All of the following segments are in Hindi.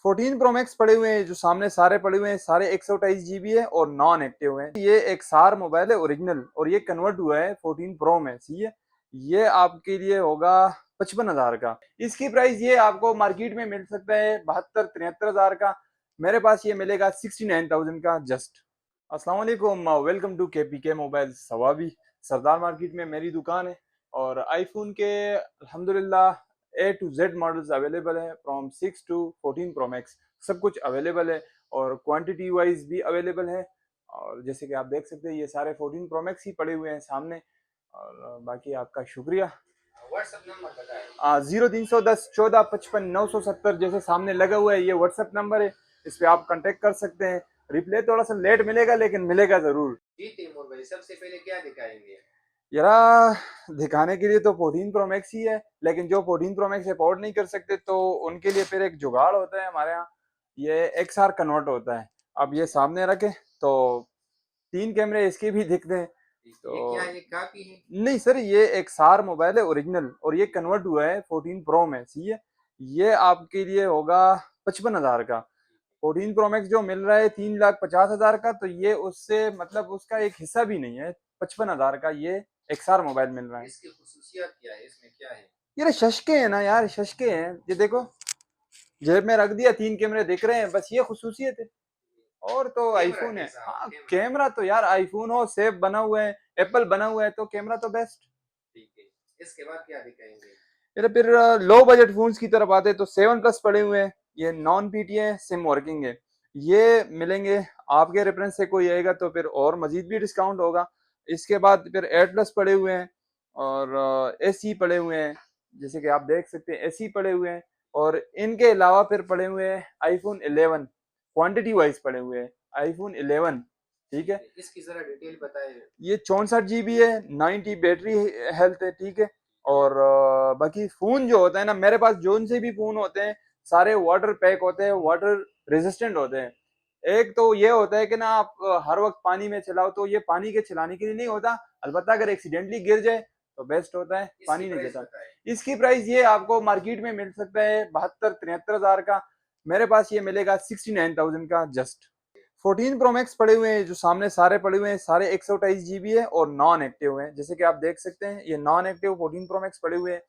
14 प्रो मैक्स पड़े हुए हैं, जो सामने सारे पड़े हुए हैं, सारे 128 GB है और नॉन एक्टिव है। ये एक सार मोबाइल है ओरिजिनल, और ये कन्वर्ट हुआ है 14 प्रो में। सही है, ये आपके लिए होगा 55,000 का। इसकी प्राइस ये आपको मार्केट में मिल सकता है 72-73 हज़ार का। मेरे पास ये मिलेगा 69,000 का जस्ट। अस्सलाम वालेकुम, वेलकम टू के मोबाइल सवाबी। सरदार मार्केट में मेरी दुकान है और आईफोन के अल्हम्दुलिल्लाह A to Z models available है, फ्रॉम 6 to 14 प्रो मैक्स सब कुछ अवेलेबल है और क्वांटिटी वाइज भी अवेलेबल है। और जैसे कि आप देख सकते हैं ये सारे 14 प्रो मैक्स ही पड़े हुए हैं सामने। और बाकी आपका शुक्रिया। व्हाट्सएप नंबर बताएं। 0310 14 55 970 जैसे सामने लगा हुआ है, ये व्हाट्सएप नंबर है। इस पे आप कांटेक्ट कर सकते हैं। रिप्लाई थोड़ा सा लेट मिलेगा लेकिन मिलेगा जरूर। जी तैमूर भाई, सबसे पहले क्या दिखाएंगे? यारा, दिखाने के लिए तो 14 प्रो मैक्स ही है, लेकिन जो 14 प्रो मैक्स अफोर्ड नहीं कर सकते तो उनके लिए फिर एक जुगाड़ होता है हमारे यहाँ। ये XR कन्वर्ट होता है। अब ये सामने रखे तो 3 कैमरे इसके भी दिखते हैं। ये क्या, तो ये कापी है? नहीं सर, ये एक सार मोबाइल है ओरिजिनल, और ये कन्वर्ट हुआ है 14 प्रो में। सही है, ये आपके लिए होगा 55,000 का। 14 प्रो मैक्स जो मिल रहा है 3,50,000 का, तो ये उससे मतलब उसका एक हिस्सा भी नहीं है। 55,000 का ये XR मोबाइल मिल रहा है। इसकी खुसूसियत क्या है, इसमें क्या है? ये शशके हैं ना यार, शशके हैं। ये देखो, जेब में रख दिया, 3 कैमरे दिख रहे हैं, बस ये खुसूसियत है। और तो कैमरा आईफोन है। कैसा हो, हाँ, कैमरा? कैमरा तो यार आईफोन हो, सेफ बना हुआ है, एप्पल बना हुआ है, तो कैमरा तो बेस्ट। ठीक है, इसके बाद क्या दिखाएंगे? फिर लो बजट फोन्स की तरफ आते तो 7 प्लस पड़े हुए हैं। ये नॉन PTA सिम वर्किंग है। ये मिलेंगे आपके रेफरेंस से कोई आएगा तो फिर और मजीद भी डिस्काउंट होगा। इसके बाद फिर 8 प्लस पड़े हुए हैं और AC पड़े हुए हैं, जैसे कि आप देख सकते हैं AC पड़े हुए हैं। और इनके अलावा फिर पड़े हुए हैं आईफोन 11, क्वांटिटी वाइज पड़े हुए हैं आईफोन 11। ठीक है, इसकी जरा डिटेल बताए। ये 64 GB है, 90 बैटरी हेल्थ है। ठीक है, और बाकी फोन जो होता है ना, मेरे पास जोन से भी फोन होते हैं, सारे वाटर पैक होते हैं, वाटर रेजिस्टेंट होते हैं। एक तो ये होता है कि ना आप हर वक्त पानी में चलाओ, तो ये पानी के चलाने के लिए नहीं होता। अलबत्ता अगर एक्सीडेंटली गिर जाए तो बेस्ट होता है, इसकी पानी नहीं प्राइस जाता। बताए। इसकी प्राइस ये आपको मार्केट में मिल सकता है 72-73 हज़ार का। मेरे पास ये मिलेगा 69,000 का जस्ट। 14 प्रो मैक्स पड़े हुए हैं, जो सामने सारे पड़े हुए हैं, सारे 128 GB है और नॉन एक्टिव है। जैसे कि आप देख सकते हैं ये नॉन एक्टिव 14 प्रो मैक्स पड़े हुए हैं।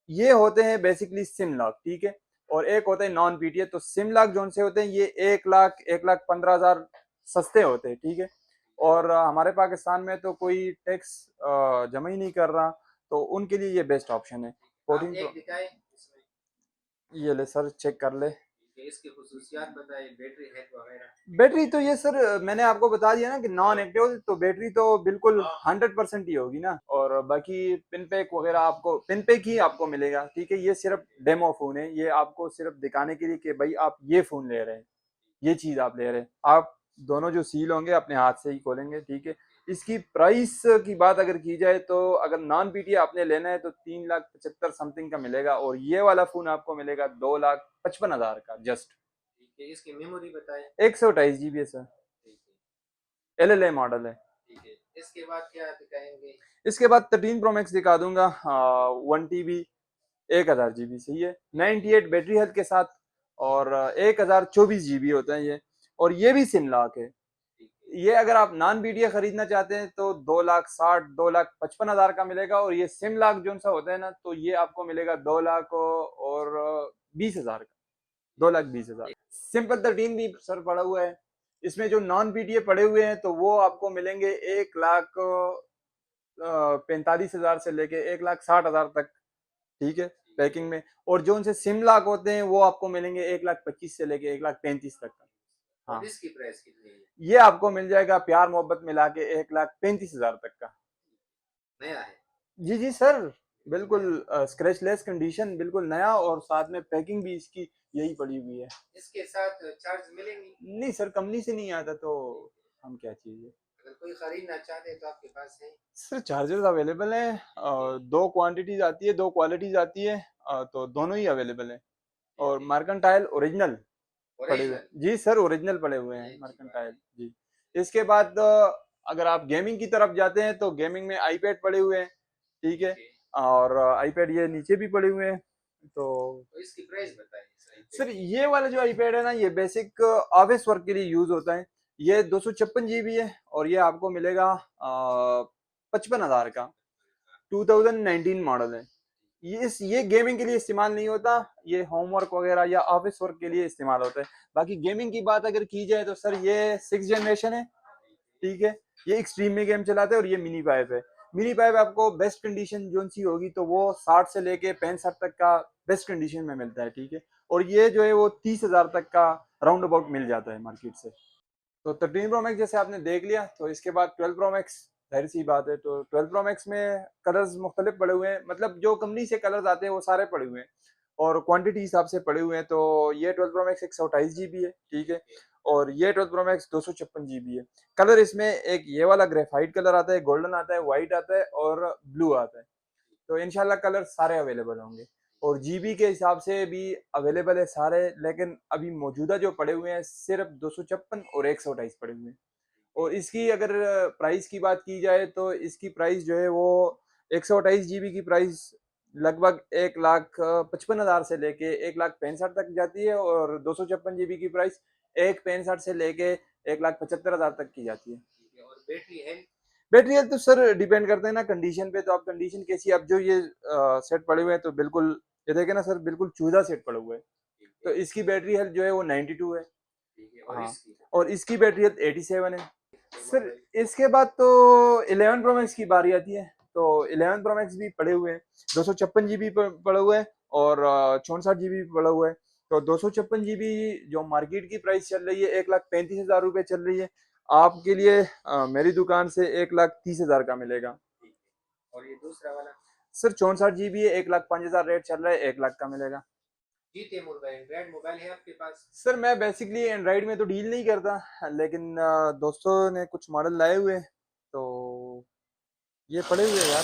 ये होते हैं बेसिकली सिम लॉक। ठीक है, और एक होता है नॉन PTA। तो सिम लॉक जोन से होते हैं ये 1,15,000 सस्ते होते हैं। ठीक है, और हमारे पाकिस्तान में तो कोई टैक्स जमा ही नहीं कर रहा, तो उनके लिए ये बेस्ट ऑप्शन है आप 14 एक प्रो। दिखाए इसमें। ये ले सर, चेक कर ले। इसकी खुसूसियात बताए, बैटरी हेल्थ वगैरह। बैटरी तो ये सर मैंने आपको बता दिया ना कि नॉन एक्टिव, तो बैटरी तो बिल्कुल 100% ही होगी ना। और बाकी पिन पैक वगैरह आपको पिन पैक ही आपको मिलेगा। ठीक है, ये सिर्फ डेमो फोन है, ये आपको सिर्फ दिखाने के लिए कि भाई आप ये फोन ले रहे हैं, ये चीज आप ले रहे हैं। आप दोनों जो सील होंगे अपने हाथ से ही खोलेंगे। ठीक है, इसकी प्राइस की बात अगर की जाए तो अगर नॉन PTA आपने लेना है तो 3,75,000 समथिंग का मिलेगा, और ये वाला फोन आपको मिलेगा 2,55,000 का जस्ट। ठीक है, इसकी मेमोरी बताए। 128 GB है सर, ठीक है। LLA मॉडल है। ठीक है, इसके बाद क्या दिखाएंगे? इसके बाद 13 प्रो मैक्स दिखा दूंगा, 1 TB 1,000 GB। सही है, 98 बैटरी हेल्थ के साथ, और 1,024 GB होता है ये। और ये भी सिम लॉक है। ठीक है। ये अगर आप नॉन PTA खरीदना चाहते हैं तो 2,60,000 2,55,000 का मिलेगा, और ये सिम लॉक जो सा होता है ना, तो ये आपको मिलेगा 2,20,000 का, 2,20,000। सिंपल 13 भी सर पड़ा हुआ है। इसमें जो नॉन PTA पड़े हुए हैं तो वो आपको मिलेंगे 1,45,000 से लेके 1,60,000 तक। ठीक है, पैकिंग में। और जो उनसे सिम लॉक होते हैं वो आपको मिलेंगे 1,25,000 से लेके 1,35,000 तक का। और हाँ, इसकी प्राइस कितनी है? ये आपको मिल जाएगा प्यार मोहब्बत मिला के 1,35,000 तक का। नया है? जी जी सर, बिल्कुल स्क्रैचलेस कंडीशन, बिल्कुल नया, और साथ में पैकिंग भी इसकी यही पड़ी हुई है। इसके साथ चार्ज मिलेंगी? नहीं सर, कंपनी से नहीं आता तो हम क्या चाहिए। अगर कोई खरीदना चाहते तो आपके पास है? सर चार्जर्स अवेलेबल हैं, दो क्वांटिटीज आती है, दो क्वालिटीज आती है, तो दोनों ही अवेलेबल है। और मर्केंटाइल ओरिजिनल पड़े हुए, ओरिजिनल? जी सर ओरिजिनल पड़े हुए हैं अच्छी बात मर्केंटाइल है। जी। इसके बाद अगर आप गेमिंग की तरफ जाते हैं तो गेमिंग में आईपैड पड़े हुए हैं। ठीक है, ठीक है। और आईपैड ये नीचे भी पड़े हुए हैं। तो तो इसकी प्राइस बताइए सही। सर ये वाला जो आईपैड है ना, ये बेसिक ऑफिस वर्क के लिए यूज होता है। ये 256 GB है और ये आपको मिलेगा 55,000 का। 2019 मॉडल है। ये गेमिंग के लिए इस्तेमाल नहीं होता, ये होमवर्क वगैरह या ऑफिस वर्क के लिए इस्तेमाल होता है। बाकी गेमिंग की बात अगर की जाए तो सर ये 6th जनरेशन है, ठीक है। ये एक्सट्रीम में गेम चलाते हैं और ये मिनी पाइप है। मिनी पाइप आपको बेस्ट कंडीशन जो सी होगी तो वो 60 से लेके 65 तक का बेस्ट कंडीशन में मिलता है, ठीक है। और ये जो है वो 30,000 तक का राउंड अबाउट मिल जाता है मार्केट से। तो 13 प्रो मैक्स जैसे आपने देख लिया, तो इसके बाद 12 प्रो मैक्स, जाहिर सी बात है। तो 12 प्रो मैक्स में कलर्स मुख्तलिफ पड़े हुए हैं, मतलब जो कंपनी से कलर्स आते हैं वो सारे पड़े हुए हैं और क्वांटिटी हिसाब से पड़े हुए हैं। तो ये 12 प्रो मैक्स 128 GB है, ठीक है। और ये 12 प्रो मैक्स 256 GB है। कलर इसमें एक ये वाला ग्रेफाइट कलर आता है, गोल्डन आता है, व्हाइट आता है और ब्लू आता है। तो इंशाल्लाह कलर सारे अवेलेबल होंगे और जीबी के हिसाब से भी अवेलेबल है सारे। लेकिन अभी मौजूदा जो पड़े हुए हैं सिर्फ 256 और 128 पड़े हुए हैं। और इसकी अगर प्राइस की बात की जाए तो इसकी प्राइस जो है वो 128 GB की प्राइस लगभग 1,55,000 से लेके 1,65,000 तक जाती है और 256 GB की प्राइस 1,65,000 से लेके 1,75,000 तक की जाती है। और बैटरी हेल्थ? बैटरी हेल्थ तो सर डिपेंड करते हैं ना कंडीशन पे। तो आप कंडीशन कैसी, अब जो ये सेट पड़े हुए हैं तो बिल्कुल ये देखे ना सर, बिल्कुल चूजा सेट पड़ा हुआ है। तो इसकी बैटरी हेल्थ जो है वो 92 है। और हाँ, इसकी और इसकी बैटरी हेल्थ 87 है। सर इसके बाद तो 11 प्रो मैक्स की बारी आती है। तो 11 प्रो मैक्स भी पड़े हुए हैं, 256 GB पड़ा हुआ है और 64 GB पड़ा हुआ है। तो 256 GB जो मार्केट की प्राइस चल रही है 1,35,000 रुपये चल रही है, आपके लिए मेरी दुकान से 1,30,000 का मिलेगा। और ये दूसरा वाला सर 64 GB है, 1,05,000 रेट चल रहा है, 1 लाख का मिलेगा। जीते मोबाइल, एंड्रॉइड मोबाइल है आपके पास? सर मैं बेसिकली एंड्रॉइड में तो डील नहीं करता, लेकिन दोस्तों ने कुछ मॉडल लाए हुए हैं, तो ये पड़े हुए हैं यार,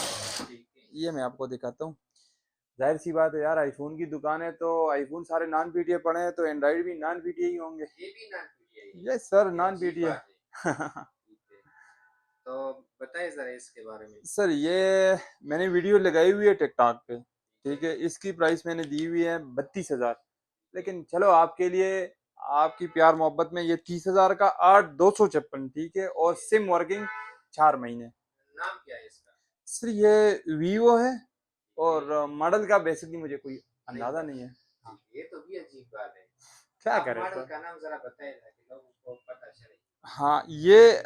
ये मैं आपको दिखाता हूँ। जाहिर सी बात है यार, आईफोन की दुकान है तो आईफोन सारे नॉन पीटीए पड़े हैं, तो एंड्रॉइड भी नॉन पीटीए ही होंगे। ये भी नॉन पीटीआई? यस सर, ये नॉन अच्छी पीटीए। बात है। ठीक है, तो बताइए जरा इसके बारे में। सर ये मैंने वीडियो लगाई हुई है टिकटॉक पे, ठीक है। इसकी प्राइस मैंने दी हुई है 32,000, लेकिन चलो आपके लिए, आपकी प्यार मोहब्बत में ये 30,000 का 8,256, ठीक है। और सिम वर्किंग 4 महीने। नाम क्या है इसका? सर ये वीवो है और मॉडल का बेसिकली मुझे कोई नहीं अंदाजा पता। नहीं है। हाँ, ये तो भी अजीब बात है। क्या आप करें मॉडल सर। का नाम जरा बताइए ताकि लोगों को पता चले। हाँ ये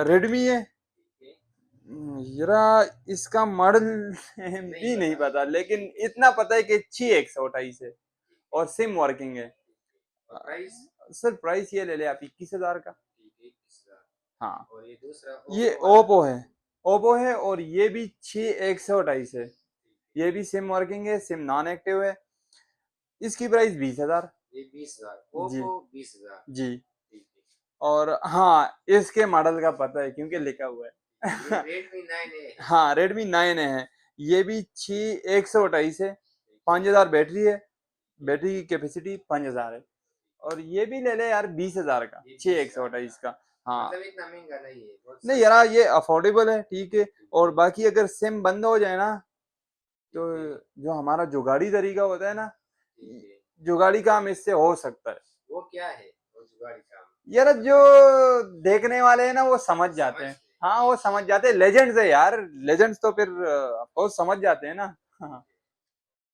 रेडमी है। ठीक है, जरा इसका मॉडल नहीं भी नहीं पता। पता, लेकिन इतना पता है कि 6 128 है और सिम वर्किंग है। और प्राइस? सर प्राइस ये ले ले आप 21,000 का। ठीक है, 21,000। हाँ, और ये दूसरा ये ओप्पो वाला? ओप्पो है। ओप्पो है और ये भी 6 128 है। ये भी सिम वर्किंग है, सिम नॉन एक्टिव है। इसकी प्राइस 20,000। ये 20,000, जी ओप्पो 20,000। जी। ठीक है। और हाँ, इसके मॉडल का पता है क्योंकि लिखा हुआ ये है। रेडमी 9A है। हाँ रेडमी 9 है। ये भी 6 128 है, 5,000 बैटरी है। बैटरी की कैपेसिटी 5,000 है। और ये भी ले ले यार 20,000 का, ये 6 128 का। हाँ मतलब इतना महंगा नहीं है, बहुत नहीं सस्ता यार, है। ये अफोर्डेबल है, ठीक है। और बाकी अगर सिम बंद हो जाए ना, तो जो हमारा जुगाड़ी तरीका होता है ना, ठीक है। जुगाड़ी काम इससे हो सकता है। वो क्या है वो जुगाड़ी काम? यार जो देखने वाले हैं ना वो समझ जाते हैं। हाँ वो समझ जाते हैं, लेजेंड्स है यार, लेजेंड्स तो फिर बहुत समझ जाते हैं ना। हाँ